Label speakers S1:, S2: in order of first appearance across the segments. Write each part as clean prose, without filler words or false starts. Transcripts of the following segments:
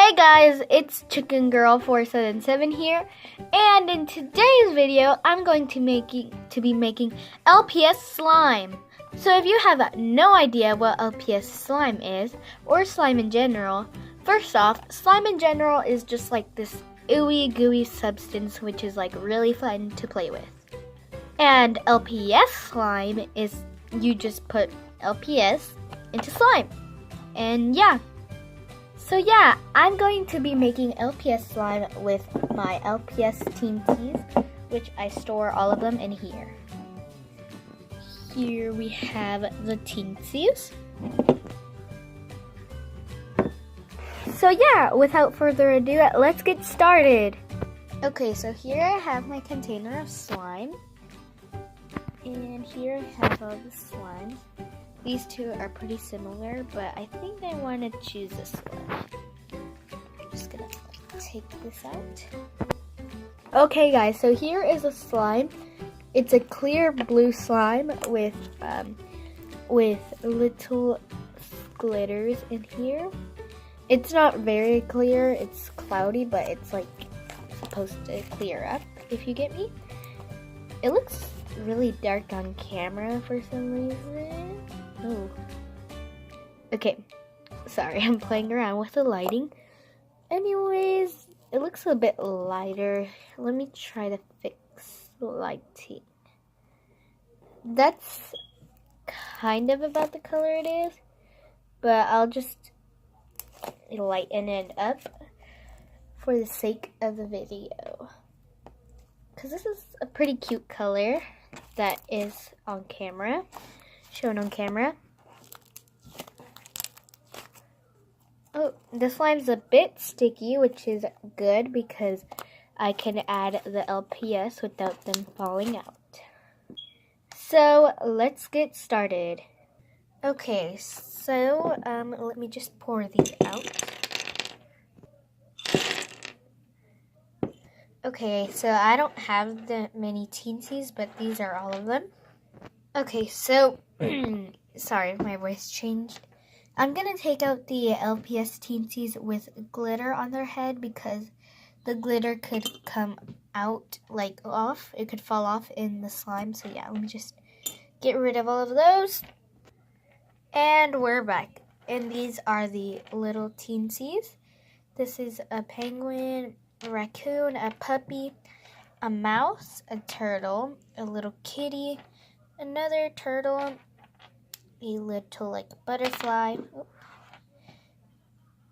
S1: Hey guys, it's Chicken Girl 477 here, and in today's video, I'm going to be making LPS slime. So if you have no idea what LPS slime is, or slime in general, first off, slime in general is just like this ooey gooey substance which is like really fun to play with. And LPS slime is you just put LPS into slime. And yeah. So yeah, I'm going to be making LPS slime with my LPS Teensies, which I store all of them in here. Here we have the Teensies. So yeah, without further ado, let's get started. Okay, so here I have my container of slime. And here I have all the slimes. These two are pretty similar, but I think I want to choose this one. I'm just gonna take this out. Okay guys, so here is a slime. It's a clear blue slime with little glitters in here. It's not very clear, it's cloudy, but it's like supposed to clear up, if you get me. It looks really dark on camera for some reason. Oh. Okay, sorry, I'm playing around with the lighting. Anyways, it looks a bit lighter. Let me try to fix the lighting. That's kind of about the color it is, but I'll just lighten it up for the sake of the video. Because this is a pretty cute color that is on camera. Shown on camera. Oh, the slime's a bit sticky, which is good because I can add the LPS without them falling out. So let's get started. Okay, so let me just pour these out. Okay, so I don't have that many Teensies, but these are all of them. Okay, so, sorry, my voice changed. I'm going to take out the LPS Teensies with glitter on their head because the glitter could come out, like, off. It could fall off in the slime. So, yeah, let me just get rid of all of those. And we're back. And these are the little Teensies. This is a penguin, a raccoon, a puppy, a mouse, a turtle, a little kitty, another turtle, a little like butterfly,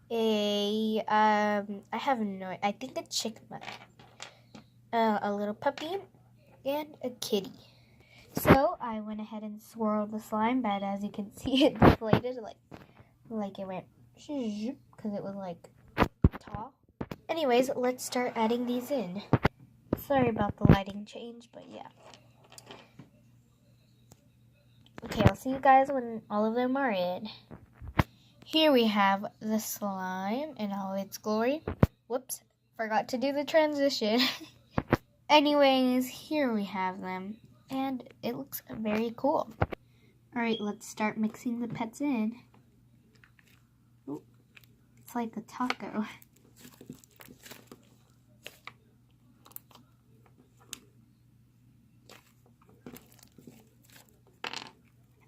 S1: I think a chipmunk, a little puppy, and a kitty. So I went ahead and swirled the slime, but as you can see, it deflated like it went because it was like tall. Anyways, let's start adding these in. Sorry about the lighting change, but yeah. Okay, I'll see you guys when all of them are in. Here we have the slime in all its glory. Whoops, forgot to do the transition. Anyways, here we have them, and it looks very cool. Alright, let's start mixing the pets in. Ooh, it's like a taco.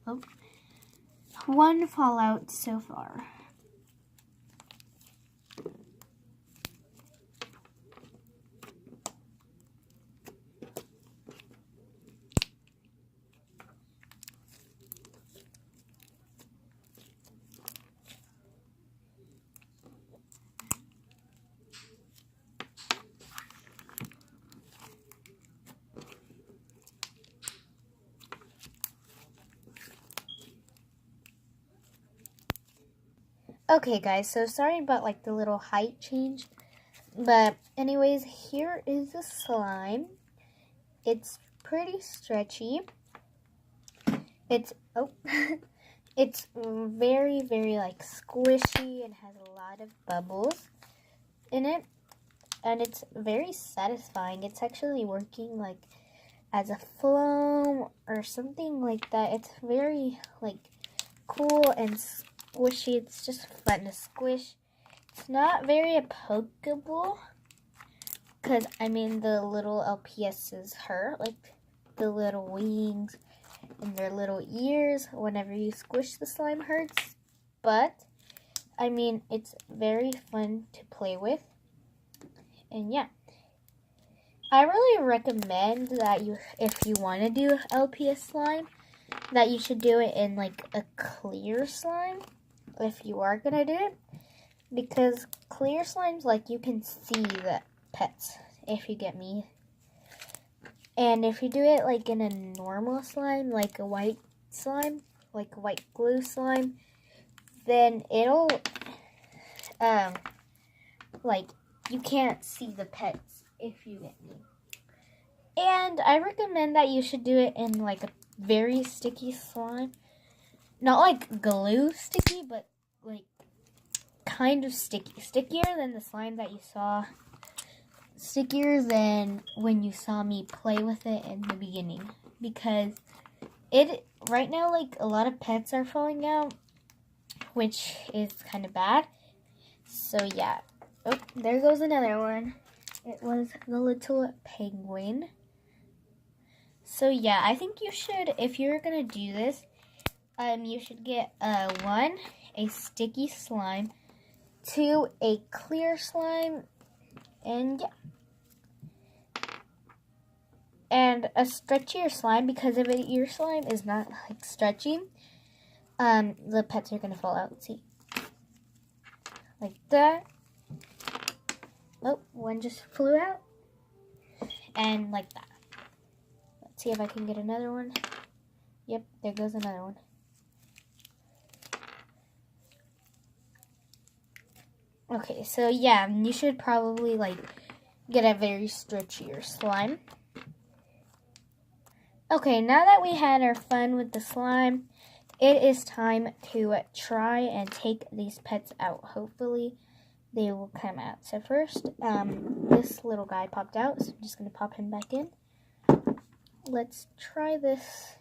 S1: Oh, one fallout so far. Okay guys, so sorry about like the little height change, but anyways, here is the slime. It's pretty stretchy. It's it's very like squishy and has a lot of bubbles in it, and it's very satisfying. It's actually working like as a foam or something like that. It's very like cool and squishy. It's just fun to squish. It's not very pokeable because, I mean, the little LPSs hurt, like the little wings and their little ears. Whenever you squish the slime hurts, but, I mean, it's very fun to play with, and yeah. I really recommend that if you want to do LPS slime, that you should do it in like a clear slime if you are going to do it. Because clear slimes, like, you can see the pets, if you get me. And if you do it like in a normal slime, like a white slime, like a white glue slime, then it'll, like, you can't see the pets, if you get me. And I recommend that you should do it in like a very sticky slime. Not like glue sticky, but like kind of sticky. Stickier than the slime that you saw. Stickier than when you saw me play with it in the beginning. Because right now, like, a lot of pets are falling out, which is kind of bad. So yeah. Oh, there goes another one. It was the little penguin. So yeah, I think you should, if you're gonna do this, you should get one, a sticky slime, two, a clear slime, and yeah, and a stretchier slime, because if your slime is not like stretchy, the pets are gonna fall out. See, like that. Oh, one just flew out, and like that. Let's see if I can get another one. Yep, there goes another one. Okay, so yeah, you should probably like get a very stretchier slime. Okay, now that we had our fun with the slime, it is time to try and take these pets out. Hopefully they will come out. So first, this little guy popped out, so I'm just going to pop him back in. Let's try this.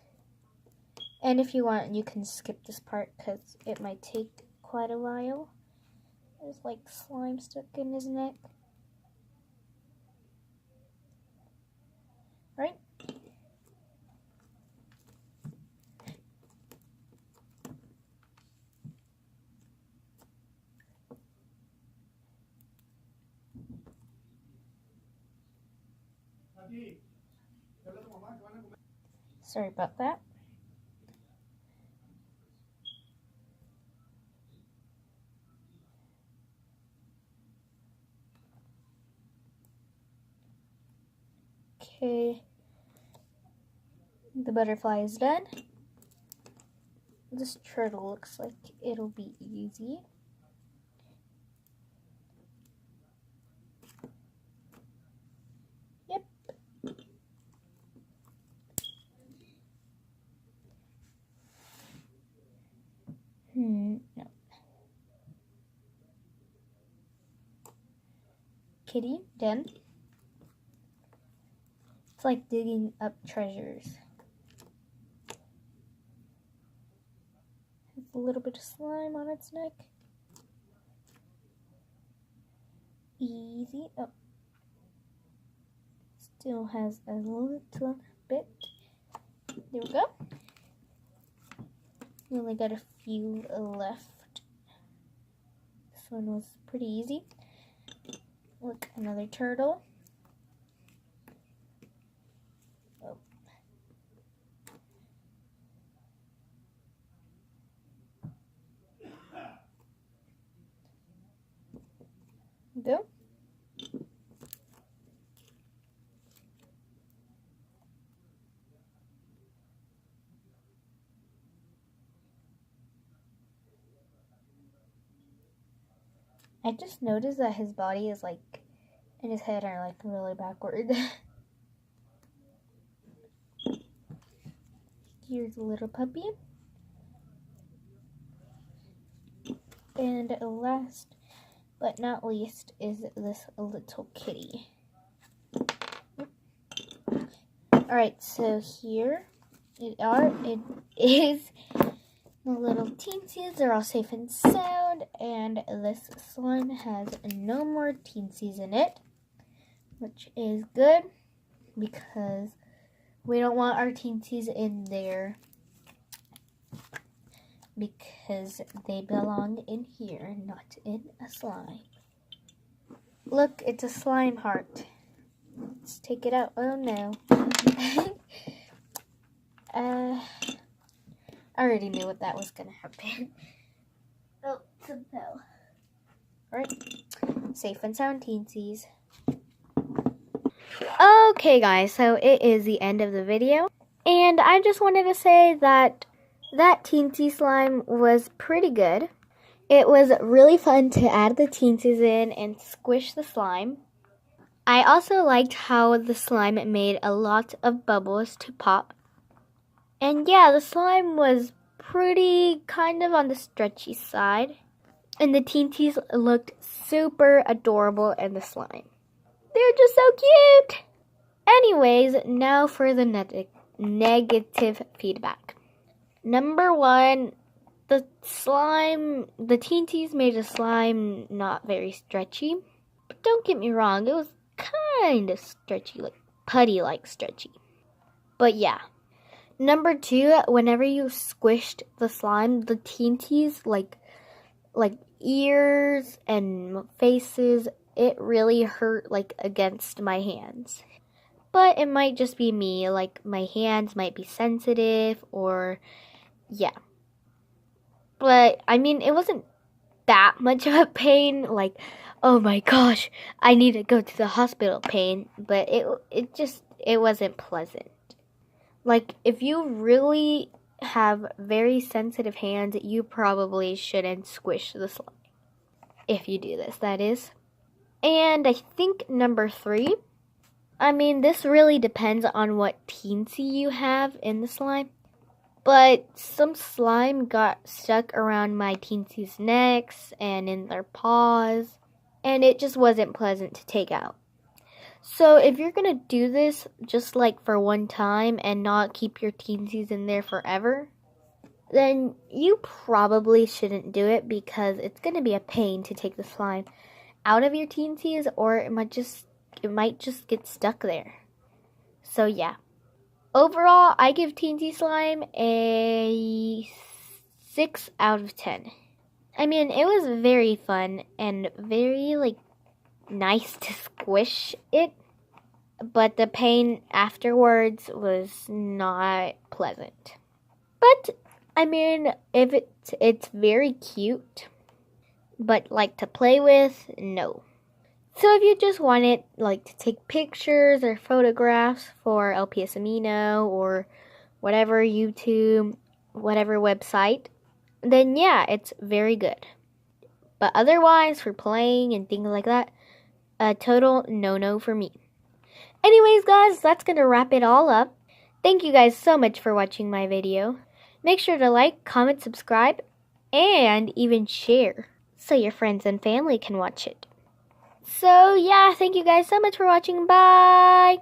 S1: And if you want, you can skip this part because it might take quite a while. There's like slime stuck in his neck. Right? Sorry about that. Okay, the butterfly is done. This turtle looks like it'll be easy. Yep. No. Kitty, done. It's like digging up treasures. Has a little bit of slime on its neck. Easy. Oh. Still has a little bit. There we go. We only got a few left. This one was pretty easy. Look, another turtle. Oh. Go. I just noticed that his body is like, and his head are like really backward. Here's a little puppy. And last but not least is this little kitty. Alright, so here it is The little teensies are all safe and sound, and this slime has no more teensies in it, which is good because we don't want our teensies in there because they belong in here, not in a slime. Look, it's a slime heart. Let's take it out. Oh no. I already knew what that was gonna happen. Oh, it's a bell. Alright. Safe and sound teensies. Okay guys, so it is the end of the video. And I just wanted to say that teensy slime was pretty good. It was really fun to add the teensies in and squish the slime. I also liked how the slime made a lot of bubbles to pop. And yeah, the slime was pretty kind of on the stretchy side. And the teensies looked super adorable in the slime. They're just so cute! Anyways, now for the negative feedback. Number 1, the teensies made the slime not very stretchy. But don't get me wrong, it was kind of stretchy, like putty-like stretchy. But yeah. Number 2, whenever you squished the slime, the teensies, like ears and faces, it really hurt like against my hands. But it might just be me, like my hands might be sensitive or yeah. But I mean, it wasn't that much of a pain, like, oh my gosh, I need to go to the hospital pain, but it wasn't pleasant. Like, if you really have very sensitive hands, you probably shouldn't squish the slime. If you do this, that is. And I think number 3, I mean, this really depends on what teensy you have in the slime. But some slime got stuck around my teensies' necks and in their paws, and it just wasn't pleasant to take out. So if you're going to do this just like for one time and not keep your teensies in there forever, then you probably shouldn't do it because it's going to be a pain to take the slime out of your teensies, or it might just get stuck there. So yeah. Overall, I give teensy slime a 6 out of 10. I mean, it was very fun and very nice to squish it, but the pain afterwards was not pleasant. But I mean, if it's very cute, but to play with, no. So if you just wanted to take pictures or photographs for LPS Amino or whatever YouTube, whatever website, then yeah, it's very good. But otherwise, for playing and things like that, a total no-no for me. Anyways, guys, that's going to wrap it all up. Thank you guys so much for watching my video. Make sure to like, comment, subscribe, and even share so your friends and family can watch it. So, yeah, thank you guys so much for watching. Bye!